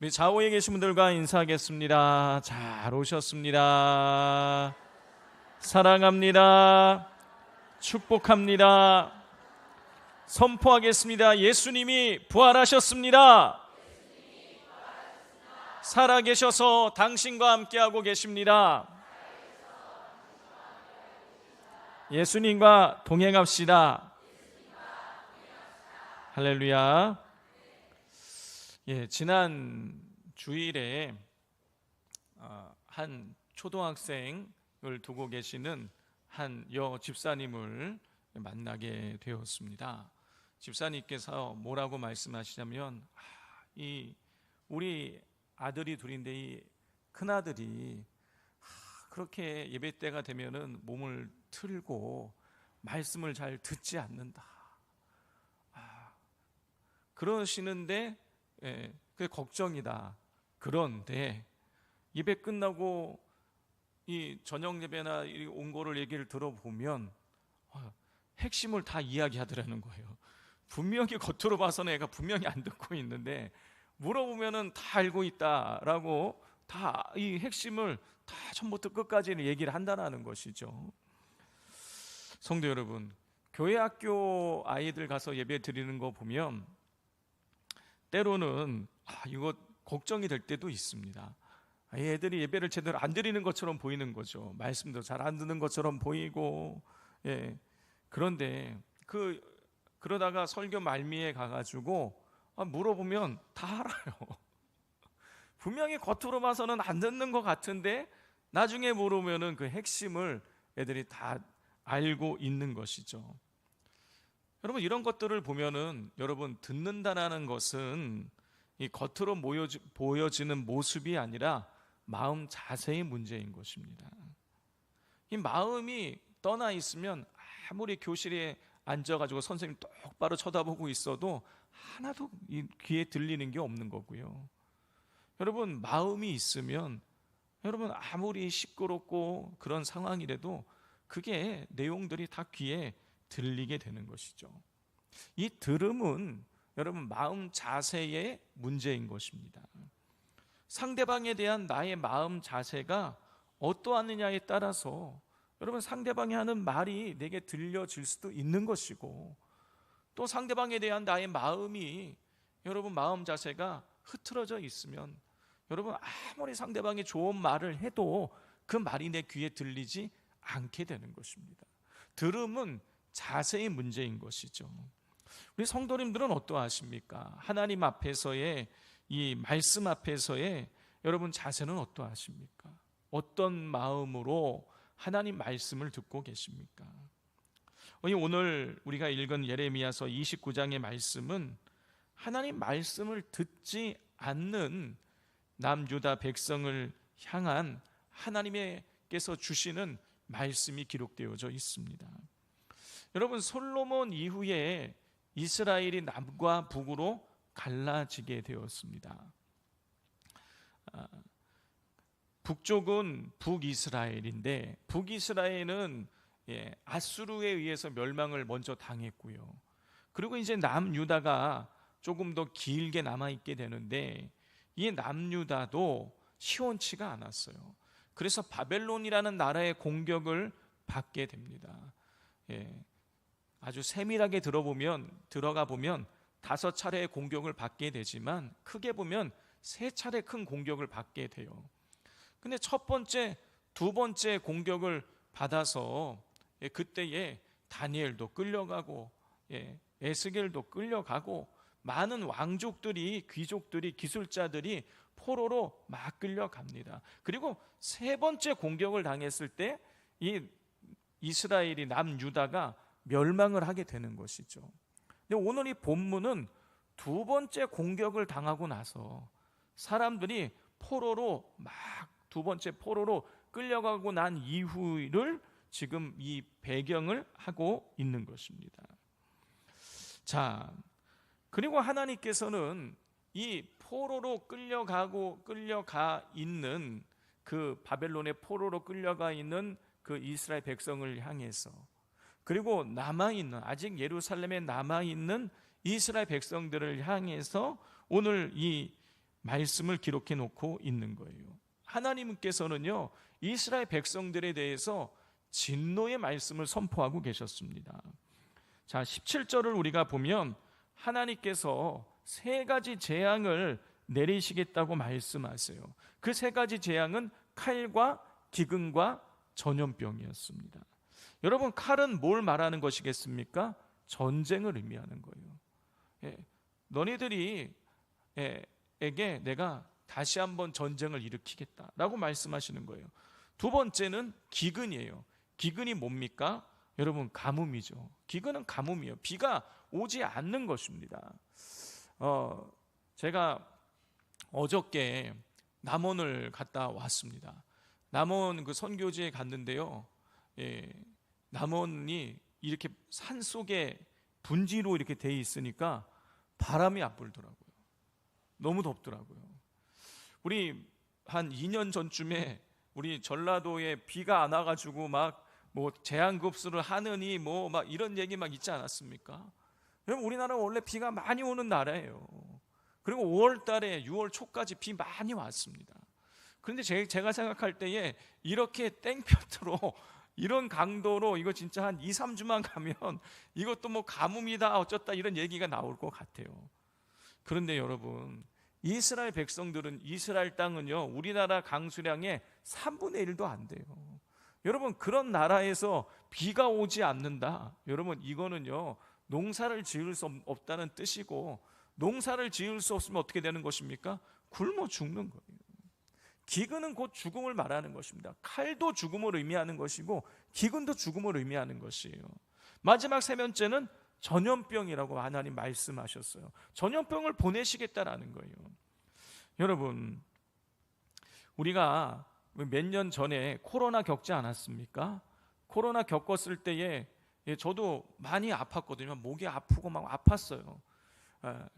우리 좌우에 계신 분들과 인사하겠습니다. 잘 오셨습니다. 사랑합니다. 축복합니다. 선포하겠습니다. 예수님이 부활하셨습니다. 살아계셔서 당신과 함께하고 계십니다. 예수님과 동행합시다. 할렐루야. 지난 주일에 한 초등학생을 두고 계시는 한 여 집사님을 만나게 되었습니다. 집사님께서 뭐라고 말씀하시냐면, 우리 아들이 둘인데 이 큰아들이 그렇게 예배 때가 되면은 몸을 틀고 말씀을 잘 듣지 않는다. 그러시는데 그게 걱정이다. 그런데 예배 끝나고 이 저녁 예배나 이 온고를 얘기를 들어보면 핵심을 다 이야기하더라는 거예요. 분명히 겉으로 봐서는 애가 분명히 안 듣고 있는데 물어보면은 다 알고 있다라고 다 이 핵심을 다 처음부터 끝까지 얘기를 한다는 것이죠. 성도 여러분, 교회 학교 아이들 가서 예배 드리는 거 보면 때로는 이거 걱정이 될 때도 있습니다. 애들이 예배를 제대로 안 드리는 것처럼 보이는 거죠. 말씀도 잘 안 듣는 것처럼 보이고, 그런데 그러다가 설교 말미에 가가지고 물어보면 다 알아요. 분명히 겉으로 봐서는 안 듣는 것 같은데 나중에 물으면은 그 핵심을 애들이 다 알고 있는 것이죠. 여러분, 이런 것들을 보면은 여러분, 듣는다라는 것은 이 겉으로 보여지는 모습이 아니라 마음 자세의 문제인 것입니다. 이 마음이 떠나 있으면 아무리 교실에 앉아가지고 선생님 똑바로 쳐다보고 있어도 하나도 이 귀에 들리는 게 없는 거고요. 여러분, 마음이 있으면 여러분 아무리 시끄럽고 그런 상황이라도 그게 내용들이 다 귀에 들리게 되는 것이죠. 이 들음은 여러분 마음 자세의 문제인 것입니다. 상대방에 대한 나의 마음 자세가 어떠하느냐에 따라서 여러분 상대방이 하는 말이 내게 들려질 수도 있는 것이고, 또 상대방에 대한 나의 마음이 여러분 마음 자세가 흐트러져 있으면 여러분 아무리 상대방이 좋은 말을 해도 그 말이 내 귀에 들리지 않게 되는 것입니다. 들음은 자세의 문제인 것이죠. 우리 성도님들은 어떠하십니까? 하나님 앞에서의 이 말씀 앞에서의 여러분 자세는 어떠하십니까? 어떤 마음으로 하나님 말씀을 듣고 계십니까? 오늘 우리가 읽은 예레미야서 29장의 말씀은 하나님 말씀을 듣지 않는 남유다 백성을 향한 하나님께서 주시는 말씀이 기록되어져 있습니다. 여러분, 솔로몬 이후에 이스라엘이 남과 북으로 갈라지게 되었습니다. 북쪽은 북이스라엘인데, 북이스라엘은 아수르에 의해서 멸망을 먼저 당했고요. 그리고 이제 남유다가 조금 더 길게 남아있게 되는데, 이 남유다도 시원치가 않았어요. 그래서 바벨론이라는 나라의 공격을 받게 됩니다. 아주 세밀하게 들어가 보면 5차례의 공격을 받게 되지만 크게 보면 3차례 큰 공격을 받게 돼요. 근데 첫 번째, 두 번째 공격을 받아서 그때에 다니엘도 끌려가고 에스겔도 끌려가고 많은 왕족들이, 귀족들이, 기술자들이 포로로 막 끌려갑니다. 그리고 세 번째 공격을 당했을 때 이 이스라엘이 남유다가 멸망을 하게 되는 것이죠. 근데 오늘 이 본문은 두 번째 공격을 당하고 나서 사람들이 포로로 막 두 번째 포로로 끌려가고 난 이후를 지금 이 배경을 하고 있는 것입니다. 자, 그리고 하나님께서는 이 포로로 끌려가 있는 그 바벨론의 포로로 끌려가 있는 그 이스라엘 백성을 향해서, 그리고 남아있는, 아직 예루살렘에 남아있는 이스라엘 백성들을 향해서 오늘 이 말씀을 기록해 놓고 있는 거예요. 하나님께서는요, 이스라엘 백성들에 대해서 진노의 말씀을 선포하고 계셨습니다. 자, 17절을 우리가 보면 하나님께서 세 가지 재앙을 내리시겠다고 말씀하세요. 그 세 가지 재앙은 칼과 기근과 전염병이었습니다. 여러분, 칼은 뭘 말하는 것이겠습니까? 전쟁을 의미하는 거예요. 너희들이 에게 내가 다시 한번 전쟁을 일으키겠다라고 말씀하시는 거예요. 두 번째는 기근이에요. 기근이 뭡니까? 여러분, 가뭄이죠. 기근은 가뭄이에요. 비가 오지 않는 것입니다. 제가 어저께 남원을 갔다 왔습니다. 남원 그 선교지에 갔는데요. 남원이 이렇게 산 속에 분지로 이렇게 돼 있으니까 바람이 안 불더라고요. 너무 덥더라고요. 우리 한 2년 전쯤에 우리 전라도에 비가 안 와가지고 막 뭐 재앙급수를 하느니 뭐 막 이런 얘기 막 있지 않았습니까? 여러분, 우리나라는 원래 비가 많이 오는 나라예요. 그리고 5월 달에 6월 초까지 비 많이 왔습니다. 그런데 제가 생각할 때에 이렇게 땡볕으로 이런 강도로 이거 진짜 한 2, 3주만 가면 이것도 뭐 가뭄이다 어쩌다 이런 얘기가 나올 것 같아요. 그런데 여러분, 이스라엘 백성들은, 이스라엘 땅은요, 우리나라 강수량의 3분의 1도 안 돼요. 여러분, 그런 나라에서 비가 오지 않는다. 여러분, 이거는요, 농사를 지을 수 없다는 뜻이고, 농사를 지을 수 없으면 어떻게 되는 것입니까? 굶어 죽는 거예요. 기근은 곧 죽음을 말하는 것입니다. 칼도 죽음을 의미하는 것이고 기근도 죽음을 의미하는 것이에요. 마지막 세 번째는 전염병이라고 하나님 말씀하셨어요. 전염병을 보내시겠다라는 거예요. 여러분, 우리가 몇 년 전에 코로나 겪지 않았습니까? 코로나 겪었을 때에 저도 많이 아팠거든요. 목이 아프고 막 아팠어요.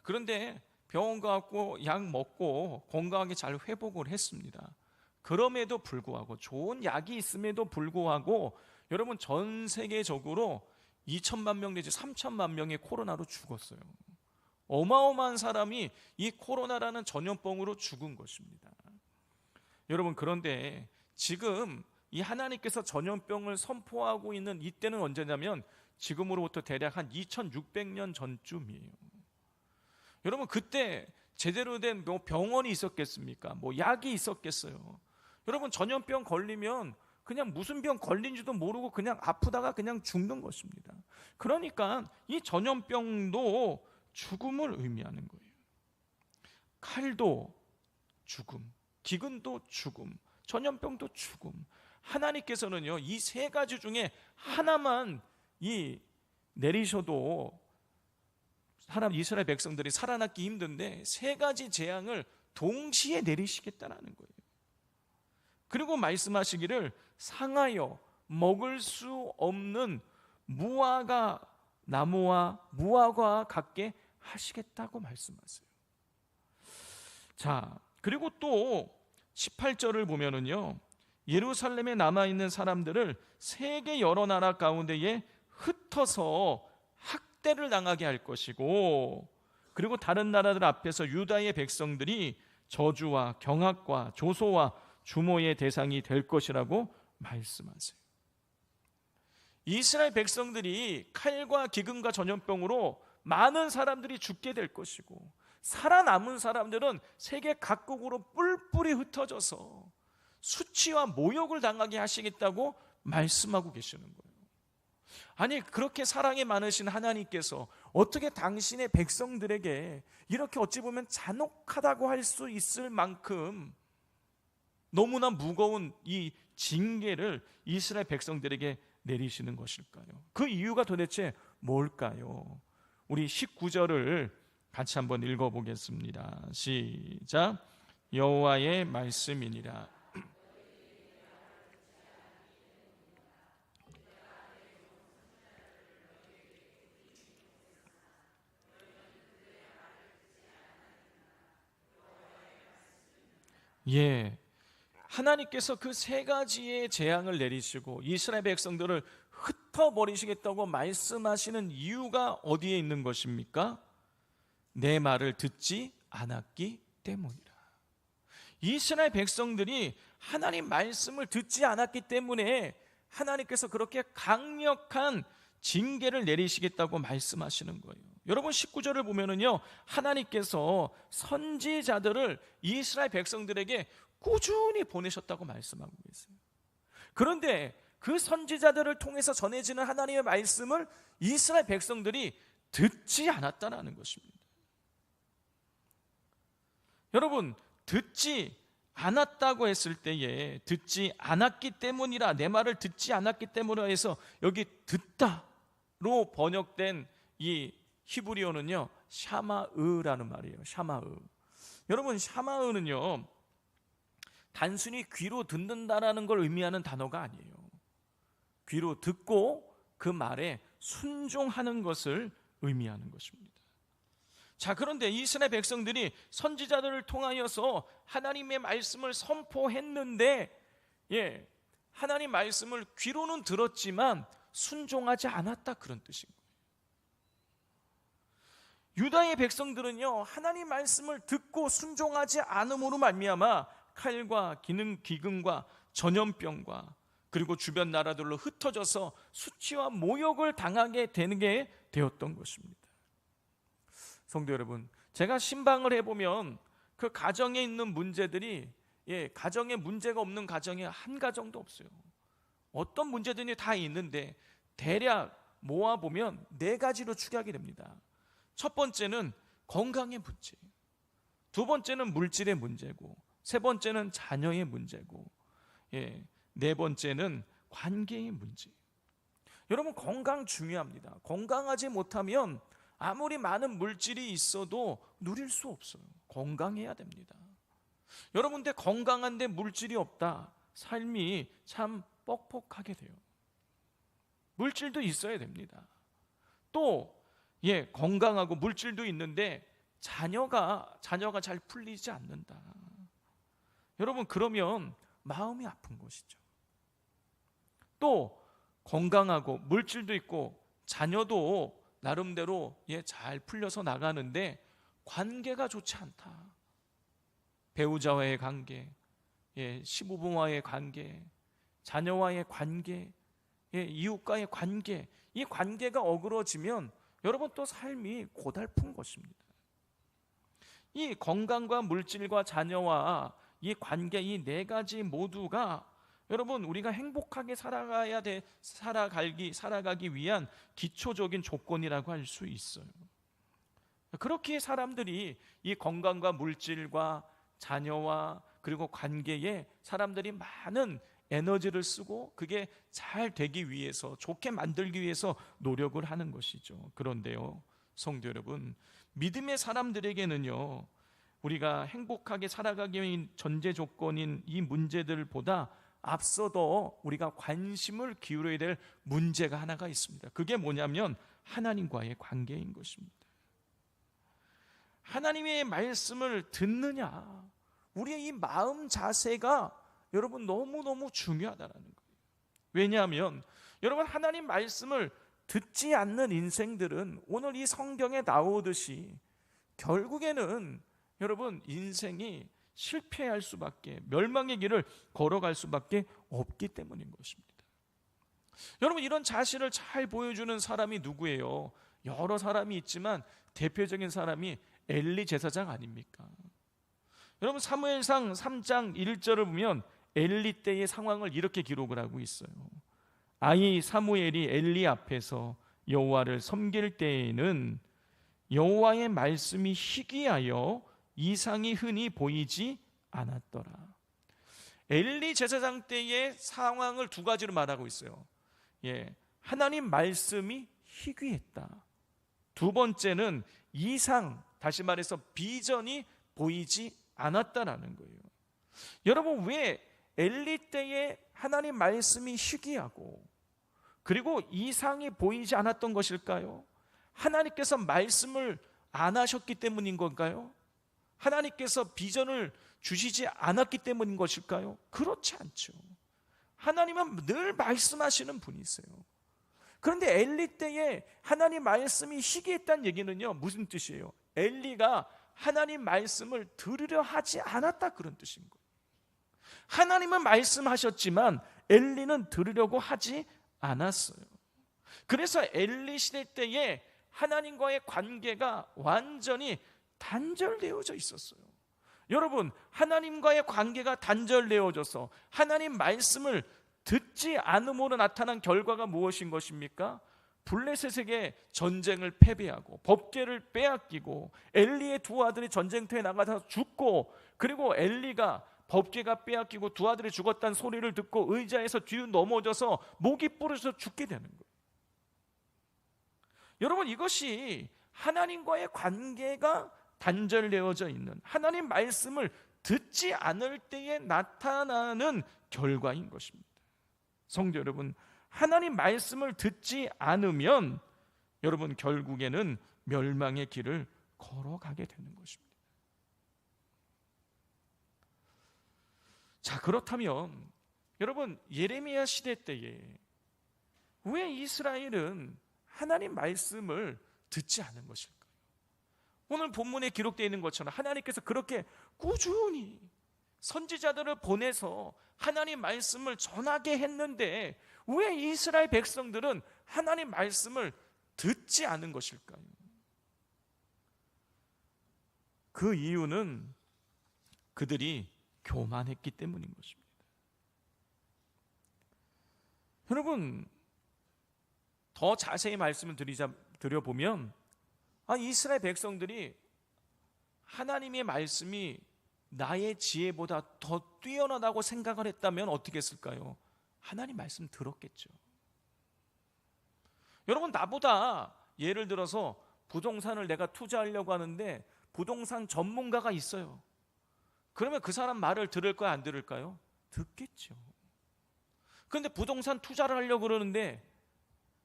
그런데 병원 가고 약 먹고 건강하게 잘 회복을 했습니다. 그럼에도 불구하고, 좋은 약이 있음에도 불구하고 여러분, 전 세계적으로 2천만 명 내지 3천만 명이 코로나로 죽었어요. 어마어마한 사람이 이 코로나라는 전염병으로 죽은 것입니다. 여러분, 그런데 지금 이 하나님께서 전염병을 선포하고 있는 이때는 언제냐면 지금으로부터 대략 한 2600년 전쯤이에요. 여러분, 그때 제대로 된 병원이 있었겠습니까? 뭐 약이 있었겠어요? 여러분, 전염병 걸리면 그냥 무슨 병 걸린지도 모르고 그냥 아프다가 그냥 죽는 것입니다. 그러니까 이 전염병도 죽음을 의미하는 거예요. 칼도 죽음, 기근도 죽음, 전염병도 죽음. 하나님께서는요, 이 세 가지 중에 하나만 내리셔도 이스라엘 백성들이 살아남기 힘든데 세 가지 재앙을 동시에 내리시겠다라는 거예요. 그리고 말씀하시기를 상하여 먹을 수 없는 무화과 나무와 무화과와 같게 하시겠다고 말씀하세요. 자, 그리고 또 18절을 보면은요, 예루살렘에 남아있는 사람들을 세계 여러 나라 가운데에 흩어서 학대를 당하게 할 것이고, 그리고 다른 나라들 앞에서 유다의 백성들이 저주와 경악과 조소와 주모의 대상이 될 것이라고 말씀하세요. 이스라엘 백성들이 칼과 기근과 전염병으로 많은 사람들이 죽게 될 것이고, 살아남은 사람들은 세계 각국으로 뿔뿔이 흩어져서 수치와 모욕을 당하게 하시겠다고 말씀하고 계시는 거예요. 아니, 그렇게 사랑이 많으신 하나님께서 어떻게 당신의 백성들에게 이렇게 어찌 보면 잔혹하다고 할 수 있을 만큼 너무나 무거운 이 징계를 이스라엘 백성들에게 내리시는 것일까요? 그 이유가 도대체 뭘까요? 우리 19절을 같이 한번 읽어보겠습니다. 시작. 여호와의 말씀이니라. 하나님께서 그 세 가지의 재앙을 내리시고 이스라엘 백성들을 흩어버리시겠다고 말씀하시는 이유가 어디에 있는 것입니까? 내 말을 듣지 않았기 때문이라. 이스라엘 백성들이 하나님 말씀을 듣지 않았기 때문에 하나님께서 그렇게 강력한 징계를 내리시겠다고 말씀하시는 거예요. 여러분 19절을 보면은요, 하나님께서 선지자들을 이스라엘 백성들에게 꾸준히 보내셨다고 말씀하고 계세요. 그런데 그 선지자들을 통해서 전해지는 하나님의 말씀을 이스라엘 백성들이 듣지 않았다는 것입니다. 여러분, 듣지 않았다고 했을 때에 듣지 않았기 때문이라, 내 말을 듣지 않았기 때문이라 해서 여기 듣다로 번역된 이 히브리어는요, 샤마으라는 말이에요. 샤마으. 여러분, 샤마으는요, 단순히 귀로 듣는다라는 걸 의미하는 단어가 아니에요. 귀로 듣고 그 말에 순종하는 것을 의미하는 것입니다. 자, 그런데 이스라엘 백성들이 선지자들을 통하여서 하나님의 말씀을 선포했는데, 하나님 말씀을 귀로는 들었지만 순종하지 않았다, 그런 뜻인 거예요. 유다의 백성들은요, 하나님 말씀을 듣고 순종하지 않음으로 말미암아 칼과 기근과 전염병과 그리고 주변 나라들로 흩어져서 수치와 모욕을 당하게 되는 게 되었던 것입니다. 성도 여러분, 제가 신방을 해보면 그 가정에 있는 문제들이, 가정에 문제가 없는 가정이 한 가정도 없어요. 어떤 문제들이 다 있는데 대략 모아보면 4가지로 축약이 됩니다. 첫 번째는 건강의 문제, 두 번째는 물질의 문제고, 세 번째는 자녀의 문제고, 네 번째는 관계의 문제. 여러분, 건강 중요합니다. 건강하지 못하면 아무리 많은 물질이 있어도 누릴 수 없어요. 건강해야 됩니다. 여러분, 근데 건강한데 물질이 없다, 삶이 참 뻑뻑하게 돼요. 물질도 있어야 됩니다. 또 건강하고 물질도 있는데 자녀가 잘 풀리지 않는다. 여러분, 그러면 마음이 아픈 것이죠. 또 건강하고 물질도 있고 자녀도 나름대로 잘 풀려서 나가는데 관계가 좋지 않다. 배우자와의 관계, 시부모와의 관계, 자녀와의 관계, 이웃과의 관계, 이 관계가 어그러지면 여러분 또 삶이 고달픈 것입니다. 이 건강과 물질과 자녀와 이 관계, 이 4가지 모두가 여러분 우리가 행복하게 살아가기 위한 기초적인 조건이라고 할 수 있어요. 그렇게 사람들이 이 건강과 물질과 자녀와 그리고 관계에 사람들이 많은 에너지를 쓰고 그게 잘 되기 위해서, 좋게 만들기 위해서 노력을 하는 것이죠. 그런데요, 성도 여러분, 믿음의 사람들에게는요, 우리가 행복하게 살아가기 위한 전제 조건인 이 문제들보다 앞서도 우리가 관심을 기울여야 될 문제가 하나가 있습니다. 그게 뭐냐면 하나님과의 관계인 것입니다. 하나님의 말씀을 듣느냐, 우리의 이 마음 자세가 여러분 너무너무 중요하다는 거예요. 왜냐하면 여러분, 하나님 말씀을 듣지 않는 인생들은 오늘 이 성경에 나오듯이 결국에는 여러분 인생이 실패할 수밖에, 멸망의 길을 걸어갈 수밖에 없기 때문인 것입니다. 여러분, 이런 자신을 잘 보여주는 사람이 누구예요? 여러 사람이 있지만 대표적인 사람이 엘리 제사장 아닙니까? 여러분, 사무엘상 3장 1절을 보면 엘리 때의 상황을 이렇게 기록을 하고 있어요. 아이 사무엘이 엘리 앞에서 여호와를 섬길 때에는 여호와의 말씀이 희귀하여 이상이 흔히 보이지 않았더라. 엘리 제사장 때의 상황을 2가지로 말하고 있어요. 하나님 말씀이 희귀했다. 두 번째는 이상, 다시 말해서 비전이 보이지 않았다라는 거예요. 여러분, 왜 엘리 때에 하나님 말씀이 희귀하고 그리고 이상이 보이지 않았던 것일까요? 하나님께서 말씀을 안 하셨기 때문인 건가요? 하나님께서 비전을 주시지 않았기 때문인 것일까요? 그렇지 않죠. 하나님은 늘 말씀하시는 분이세요. 그런데 엘리 때에 하나님 말씀이 희귀했다는 얘기는요, 무슨 뜻이에요? 엘리가 하나님 말씀을 들으려 하지 않았다, 그런 뜻인 거예요. 하나님은 말씀하셨지만 엘리는 들으려고 하지 않았어요. 그래서 엘리 시대 때에 하나님과의 관계가 완전히 단절되어져 있었어요. 여러분, 하나님과의 관계가 단절되어져서 하나님 말씀을 듣지 않음으로 나타난 결과가 무엇인 것입니까? 블레셋에게 전쟁을 패배하고 법궤를 빼앗기고 엘리의 두 아들이 전쟁터에 나가서 죽고, 그리고 엘리가 법궤가 빼앗기고 두 아들이 죽었다는 소리를 듣고 의자에서 뒤로 넘어져서 목이 부러져서 죽게 되는 거예요. 여러분, 이것이 하나님과의 관계가 단절되어져 있는, 하나님 말씀을 듣지 않을 때에 나타나는 결과인 것입니다. 성도 여러분, 하나님 말씀을 듣지 않으면 여러분 결국에는 멸망의 길을 걸어가게 되는 것입니다. 자, 그렇다면 여러분, 예레미야 시대 때에 왜 이스라엘은 하나님 말씀을 듣지 않은 것일까요? 오늘 본문에 기록되어 있는 것처럼 하나님께서 그렇게 꾸준히 선지자들을 보내서 하나님 말씀을 전하게 했는데 왜 이스라엘 백성들은 하나님 말씀을 듣지 않은 것일까요? 그 이유는 그들이 교만했기 때문인 것입니다. 여러분, 더 자세히 말씀을 드려보면 이스라엘 백성들이 하나님의 말씀이 나의 지혜보다 더 뛰어나다고 생각을 했다면 어떻게 했을까요? 하나님 말씀 들었겠죠. 여러분, 나보다 예를 들어서 부동산을 내가 투자하려고 하는데 부동산 전문가가 있어요. 그러면 그 사람 말을 들을까요, 안 들을까요? 듣겠죠. 그런데 부동산 투자를 하려고 그러는데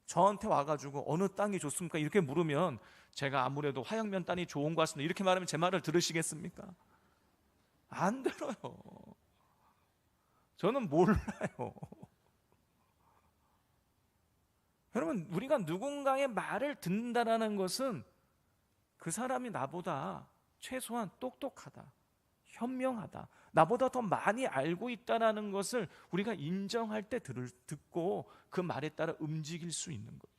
저한테 와가지고 어느 땅이 좋습니까? 이렇게 물으면 제가 아무래도 화양면 땅이 좋은 것 같습니다, 이렇게 말하면 제 말을 들으시겠습니까? 안 들어요. 저는 몰라요. 여러분, 우리가 누군가의 말을 듣는다는 것은 그 사람이 나보다 최소한 똑똑하다, 현명하다, 나보다 더 많이 알고 있다는 것을 우리가 인정할 때 듣고 그 말에 따라 움직일 수 있는 거예요.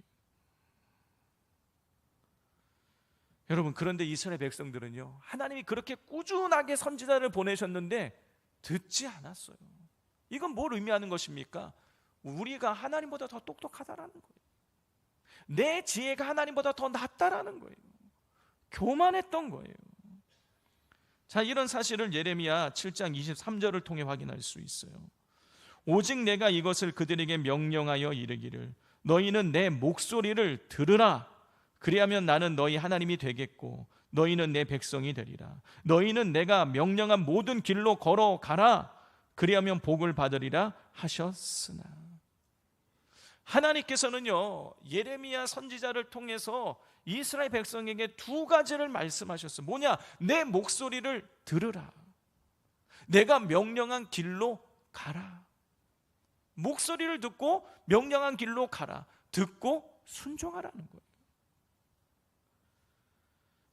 여러분, 그런데 이스라엘 백성들은요, 하나님이 그렇게 꾸준하게 선지자를 보내셨는데 듣지 않았어요. 이건 뭘 의미하는 것입니까? 우리가 하나님보다 더 똑똑하다라는 거예요. 내 지혜가 하나님보다 더 낫다라는 거예요. 교만했던 거예요. 자, 이런 사실을 예레미야 7장 23절을 통해 확인할 수 있어요. 오직 내가 이것을 그들에게 명령하여 이르기를 너희는 내 목소리를 들으라. 그리하면 나는 너희 하나님이 되겠고 너희는 내 백성이 되리라. 너희는 내가 명령한 모든 길로 걸어가라. 그리하면 복을 받으리라 하셨으나. 하나님께서는요, 예레미야 선지자를 통해서 이스라엘 백성에게 두 가지를 말씀하셨어요. 뭐냐? 내 목소리를 들으라. 내가 명령한 길로 가라. 목소리를 듣고 명령한 길로 가라. 듣고 순종하라는 거예요.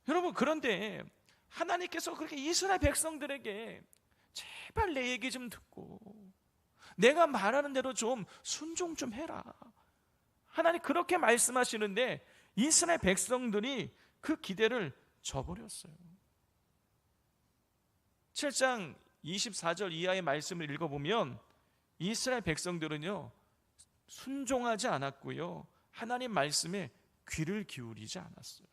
여러분, 그런데 하나님께서 그렇게 이스라엘 백성들에게 제발 내 얘기 좀 듣고 내가 말하는 대로 좀 순종 좀 해라, 하나님 그렇게 말씀하시는데 이스라엘 백성들이 그 기대를 저버렸어요. 7장 24절 이하의 말씀을 읽어보면 이스라엘 백성들은요, 순종하지 않았고요, 하나님 말씀에 귀를 기울이지 않았어요.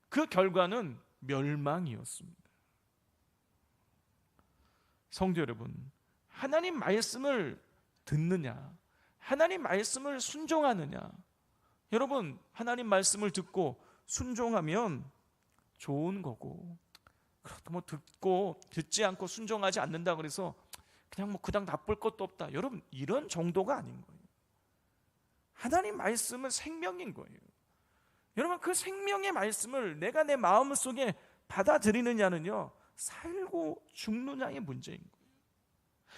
그 결과는 멸망이었습니다. 성도 여러분, 하나님 말씀을 듣느냐, 하나님 말씀을 순종하느냐. 여러분, 하나님 말씀을 듣고 순종하면 좋은 거고, 그렇다고 듣고 듣지 않고 순종하지 않는다 그래서 그냥 그닥 나쁠 것도 없다, 여러분 이런 정도가 아닌 거예요. 하나님 말씀은 생명인 거예요. 여러분, 그 생명의 말씀을 내가 내 마음속에 받아들이느냐는요, 살고 죽느냐의 문제인 거예요.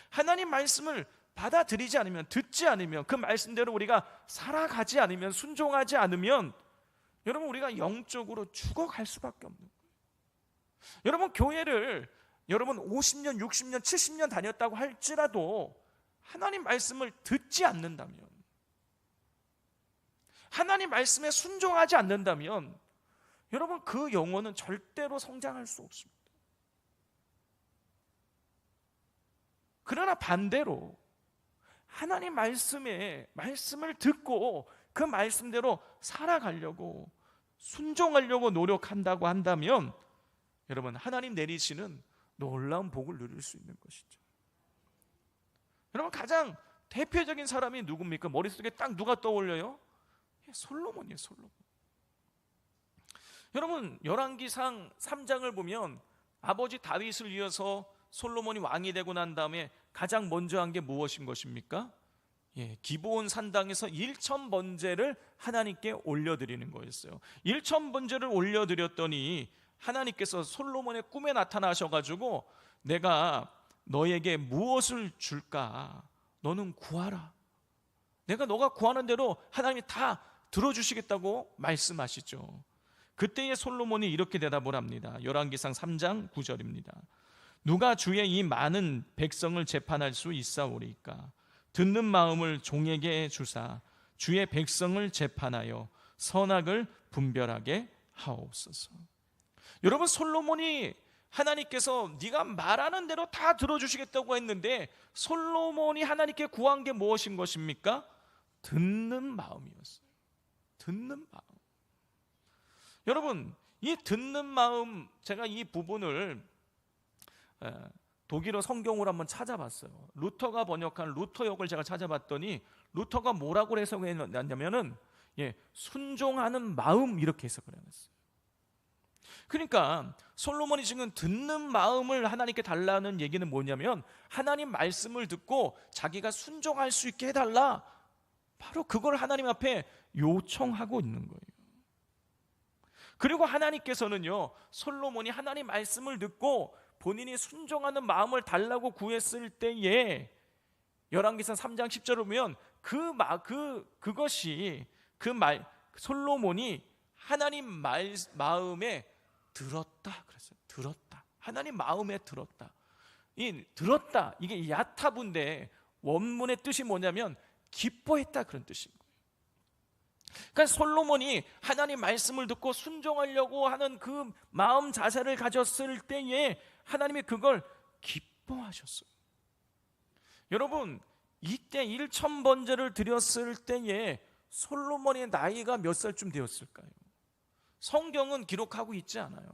하나님 말씀을 받아들이지 않으면, 듣지 않으면, 그 말씀대로 우리가 살아가지 않으면, 순종하지 않으면 여러분, 우리가 영적으로 죽어갈 수밖에 없는 거예요. 여러분, 교회를 여러분 50년, 60년, 70년 다녔다고 할지라도 하나님 말씀을 듣지 않는다면, 하나님 말씀에 순종하지 않는다면 여러분, 그 영혼은 절대로 성장할 수 없습니다. 그러나 반대로 하나님 말씀을 듣고 그 말씀대로 살아가려고, 순종하려고 노력한다고 한다면 여러분, 하나님 내리시는 놀라운 복을 누릴 수 있는 것이죠. 여러분, 가장 대표적인 사람이 누굽니까? 머릿속에 딱 누가 떠올려요? 솔로몬이에요, 솔로몬. 여러분, 열왕기상 3장을 보면 아버지 다윗을 이어서 솔로몬이 왕이 되고 난 다음에 가장 먼저 한 게 무엇인 것입니까? 기브온 산당에서 1,000번제를 하나님께 올려드리는 거였어요. 1,000번제를 올려드렸더니 하나님께서 솔로몬의 꿈에 나타나셔가지고 내가 너에게 무엇을 줄까? 너는 구하라. 내가 너가 구하는 대로 하나님이 다 들어주시겠다고 말씀하시죠. 그때의 솔로몬이 이렇게 대답을 합니다. 열왕기상 3장 9절입니다. 누가 주의 이 많은 백성을 재판할 수 있사오리까? 듣는 마음을 종에게 주사 주의 백성을 재판하여 선악을 분별하게 하옵소서. 여러분, 솔로몬이 하나님께서 네가 말하는 대로 다 들어주시겠다고 했는데 솔로몬이 하나님께 구한 게 무엇인 것입니까? 듣는 마음이었어요. 듣는 마음. 여러분, 이 듣는 마음, 제가 이 부분을 독일어 성경으로 한번 찾아봤어요. 루터가 번역한 루터역을 제가 찾아봤더니 루터가 뭐라고 해석했냐면은 순종하는 마음, 이렇게 해석을 해놨어요. 그러니까 솔로몬이 지금 듣는 마음을 하나님께 달라는 얘기는 뭐냐면 하나님 말씀을 듣고 자기가 순종할 수 있게 해달라, 바로 그걸 하나님 앞에 요청하고 있는 거예요. 그리고 하나님께서는요, 솔로몬이 하나님 말씀을 듣고 본인이 순종하는 마음을 달라고 구했을 때에 열왕기상 3장 10절을 보면 그것이 솔로몬이 하나님 마음에 들었다 그랬어요. 들었다. 하나님 마음에 들었다. 이 들었다, 이게 야타부인데 원문의 뜻이 뭐냐면 기뻐했다, 그런 뜻인 거예요. 그러니까 솔로몬이 하나님 말씀을 듣고 순종하려고 하는 그 마음 자세를 가졌을 때에 하나님이 그걸 기뻐하셨어요. 여러분, 이때 1,000번제를 드렸을 때에 솔로몬의 나이가 몇 살쯤 되었을까요? 성경은 기록하고 있지 않아요.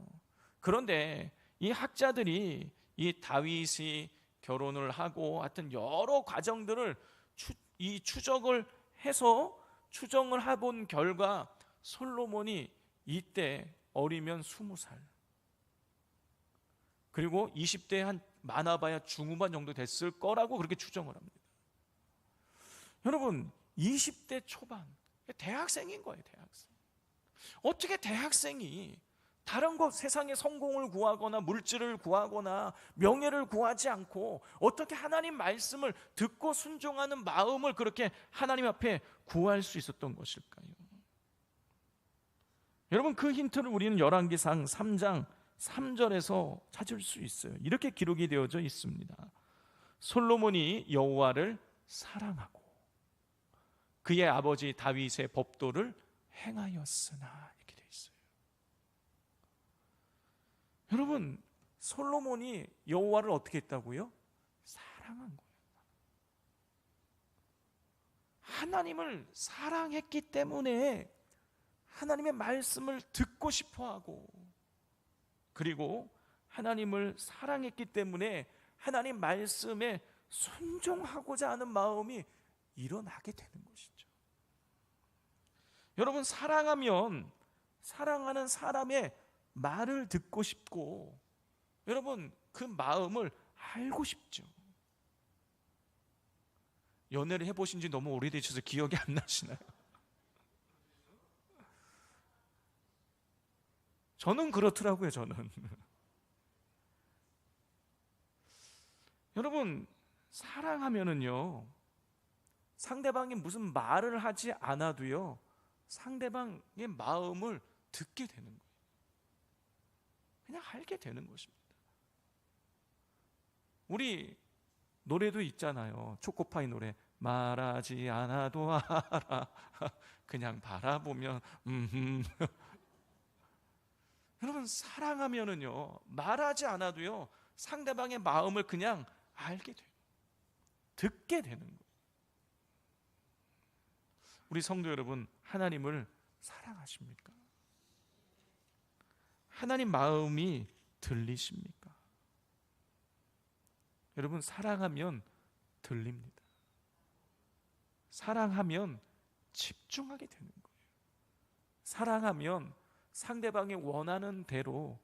그런데 이 학자들이 이 다윗이 결혼을 하고 하여튼 여러 과정들을 추적을 해서 추정을 해본 결과 솔로몬이 이때 어리면 20살, 그리고 20대에 한 많아봐야 중후반 정도 됐을 거라고 그렇게 추정을 합니다. 여러분, 20대 초반, 대학생인 거예요, 대학생. 어떻게 대학생이 다른 것, 세상의 성공을 구하거나 물질을 구하거나 명예를 구하지 않고 어떻게 하나님 말씀을 듣고 순종하는 마음을 그렇게 하나님 앞에 구할 수 있었던 것일까요? 여러분, 그 힌트를 우리는 열왕기상 3장 3절에서 찾을 수 있어요. 이렇게 기록이 되어져 있습니다. 솔로몬이 여호와를 사랑하고 그의 아버지 다윗의 법도를 행하였으나, 이렇게 되어 있어요. 여러분, 솔로몬이 여호와를 어떻게 했다고요? 사랑한 거예요. 하나님을 사랑했기 때문에 하나님의 말씀을 듣고 싶어하고, 그리고 하나님을 사랑했기 때문에 하나님 말씀에 순종하고자 하는 마음이 일어나게 되는 것이죠. 여러분, 사랑하면 사랑하는 사람의 말을 듣고 싶고, 여러분, 그 마음을 알고 싶죠. 연애를 해보신 지 너무 오래되셔서 기억이 안 나시나요? 저는 그렇더라고요, 저는. 여러분, 사랑하면은요, 상대방이 무슨 말을 하지 않아도요, 상대방의 마음을 듣게 되는 거예요. 그냥 알게 되는 것입니다. 우리 노래도 있잖아요. 초코파이 노래. 말하지 않아도 알아. 그냥 바라보면 여러분, 사랑하면은요, 말하지 않아도요, 상대방의 마음을 그냥 알게 돼요. 듣게 되는 거예요. 우리 성도 여러분, 하나님을 사랑하십니까? 하나님 마음이 들리십니까? 여러분, 사랑하면 들립니다. 사랑하면 집중하게 되는 거예요. 사랑하면 상대방이 원하는 대로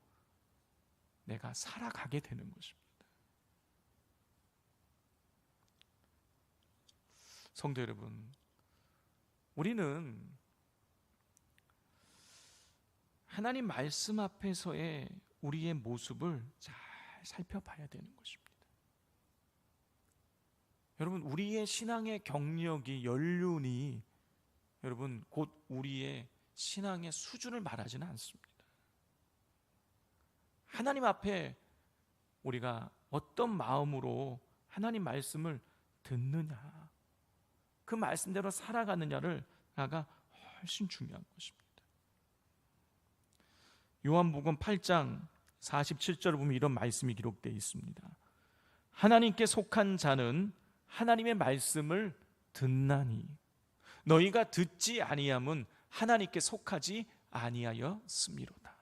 내가 살아가게 되는 것입니다. 성도 여러분, 우리는 하나님 말씀 앞에서의 우리의 모습을 잘 살펴봐야 되는 것입니다. 여러분, 우리의 신앙의 경력이, 연륜이 여러분 곧 우리의 신앙의 수준을 말하지는 않습니다. 하나님 앞에 우리가 어떤 마음으로 하나님 말씀을 듣느냐, 그 말씀대로 살아가느냐를 나가 훨씬 중요한 것입니다. 요한복음 8장 47절을 보면 이런 말씀이 기록되어 있습니다. 하나님께 속한 자는 하나님의 말씀을 듣나니 너희가 듣지 아니함은 하나님께 속하지 아니하였음이로다.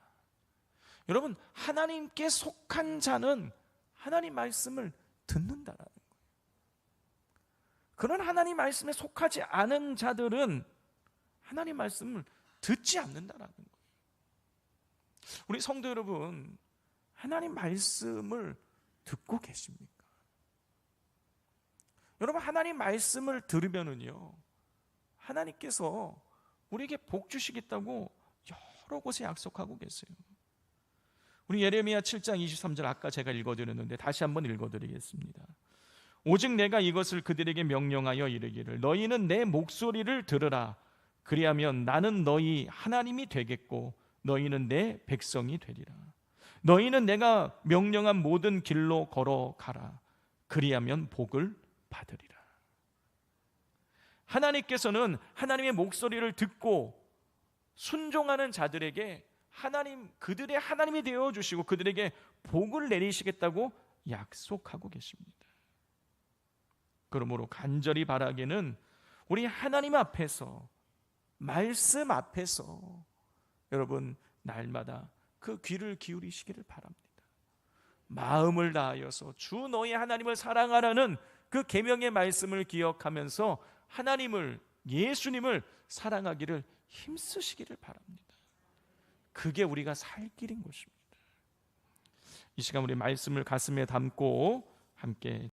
여러분, 하나님께 속한 자는 하나님 말씀을 듣는다라는 거예요. 그런 하나님 말씀에 속하지 않은 자들은 하나님 말씀을 듣지 않는다라는 거예요. 우리 성도 여러분, 하나님 말씀을 듣고 계십니까? 여러분, 하나님 말씀을 들으면은요, 하나님께서 우리에게 복 주시겠다고 여러 곳에 약속하고 계세요. 우리 예레미야 7장 23절 아까 제가 읽어드렸는데 다시 한번 읽어드리겠습니다. 오직 내가 이것을 그들에게 명령하여 이르기를 너희는 내 목소리를 들으라. 그리하면 나는 너희 하나님이 되겠고 너희는 내 백성이 되리라. 너희는 내가 명령한 모든 길로 걸어가라. 그리하면 복을 받으리라. 하나님께서는 하나님의 목소리를 듣고 순종하는 자들에게 그들의 하나님이 되어 주시고 그들에게 복을 내리시겠다고 약속하고 계십니다. 그러므로 간절히 바라기는 우리 하나님 앞에서, 말씀 앞에서 여러분 날마다 그 귀를 기울이시기를 바랍니다. 마음을 다하여서 주 너희 하나님을 사랑하라는 그 계명의 말씀을 기억하면서 하나님을, 예수님을 사랑하기를 힘쓰시기를 바랍니다. 그게 우리가 살 길인 것입니다. 이 시간 우리 말씀을 가슴에 담고 함께